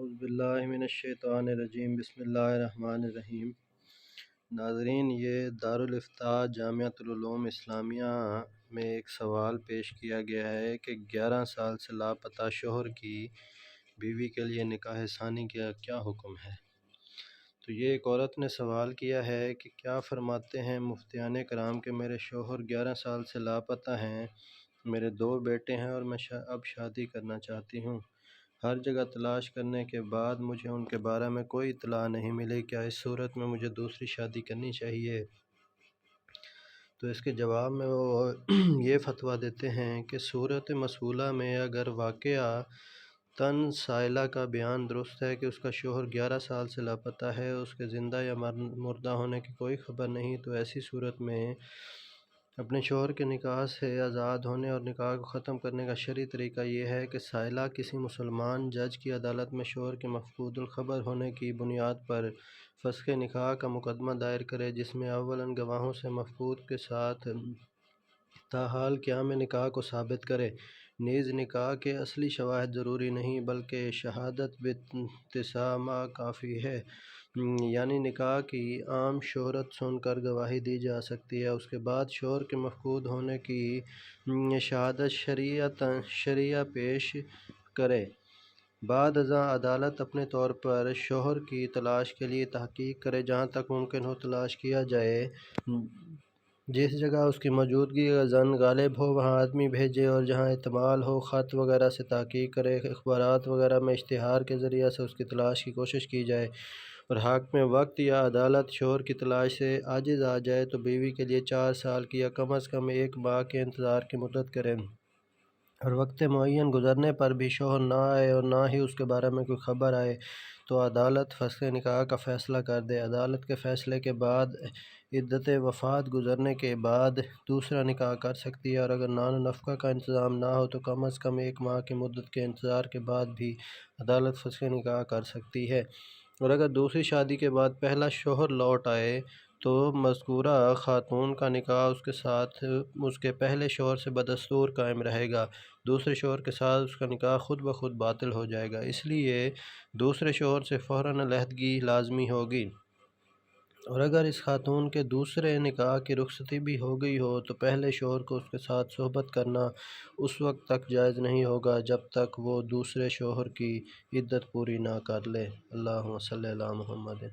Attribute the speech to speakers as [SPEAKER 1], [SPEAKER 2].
[SPEAKER 1] اعوذ باللہ من الشیطان الرجیم، بسم اللہ الرحمن الرحیم۔ ناظرین، یہ دارالافتاء جامعۃ العلوم اسلامیہ میں ایک سوال پیش کیا گیا ہے کہ 11 سال سے لاپتہ شوہر کی بیوی کے لیے نکاح ثانی کا کیا حکم ہے؟ تو یہ ایک عورت نے سوال کیا ہے کہ کیا فرماتے ہیں مفتیان کرام کہ میرے شوہر 11 سال سے لاپتہ ہیں، میرے 2 بیٹے ہیں اور میں اب شادی کرنا چاہتی ہوں۔ ہر جگہ تلاش کرنے کے بعد مجھے ان کے بارے میں کوئی اطلاع نہیں ملی، کیا اس صورت میں مجھے دوسری شادی کرنی چاہیے؟ تو اس کے جواب میں وہ یہ فتویٰ دیتے ہیں کہ صورت مسئولہ میں اگر واقعہ سائلہ کا بیان درست ہے کہ اس کا شوہر 11 سال سے لاپتہ ہے، اس کے زندہ یا مردہ ہونے کی کوئی خبر نہیں، تو ایسی صورت میں اپنے شوہر کے نکاح سے آزاد ہونے اور نکاح کو ختم کرنے کا شرعی طریقہ یہ ہے کہ سائلہ کسی مسلمان جج کی عدالت میں شوہر کے مفقود الخبر ہونے کی بنیاد پر فسخ نکاح کا مقدمہ دائر کرے، جس میں اولاً گواہوں سے مفقود کے ساتھ تاحال قیام نکاح کو ثابت کرے۔ نیز نکاح کے اصلی شواہد ضروری نہیں بلکہ شہادت بالتسامہ کافی ہے، یعنی نکاح کی عام شہرت سن کر گواہی دی جا سکتی ہے۔ اس کے بعد شوہر کے مفقود ہونے کی شہادت شرعیہ پیش کرے۔ بعد ازاں عدالت اپنے طور پر شوہر کی تلاش کے لیے تحقیق کرے، جہاں تک ممکن ہو تلاش کیا جائے۔ جس جگہ اس کی موجودگی کا ظن غالب ہو وہاں آدمی بھیجے، اور جہاں احتمال ہو خط وغیرہ سے تحقیق کرے، اخبارات وغیرہ میں اشتہار کے ذریعہ سے اس کی تلاش کی کوشش کی جائے، اور حاکم وقت یا عدالت شوہر کی تلاش سے عاجز آ جائے تو بیوی کے لیے 4 سال کی یا کم از کم 1 ماہ کے انتظار کی مدت کرے، اور وقت معین گزرنے پر بھی شوہر نہ آئے اور نہ ہی اس کے بارے میں کوئی خبر آئے تو عدالت فسخ نکاح کا فیصلہ کر دے۔ عدالت کے فیصلے کے بعد عدت وفات گزرنے کے بعد دوسرا نکاح کر سکتی ہے، اور اگر نان و نفقہ کا انتظام نہ ہو تو کم از کم 1 ماہ کی مدت کے انتظار کے بعد بھی عدالت فسخ نکاح کر سکتی ہے، اور اگر دوسری شادی کے بعد پہلا شوہر لوٹ آئے تو مذکورہ خاتون کا نکاح اس کے ساتھ اس کے پہلے شوہر سے بدستور قائم رہے گا، دوسرے شوہر کے ساتھ اس کا نکاح خود بخود باطل ہو جائے گا، اس لیے دوسرے شوہر سے فوراً علیحدگی لازمی ہوگی۔ اور اگر اس خاتون کے دوسرے نکاح کی رخصتی بھی ہو گئی ہو تو پہلے شوہر کو اس کے ساتھ صحبت کرنا اس وقت تک جائز نہیں ہوگا جب تک وہ دوسرے شوہر کی عدت پوری نہ کر لے۔ اللہم صلی علی محمد۔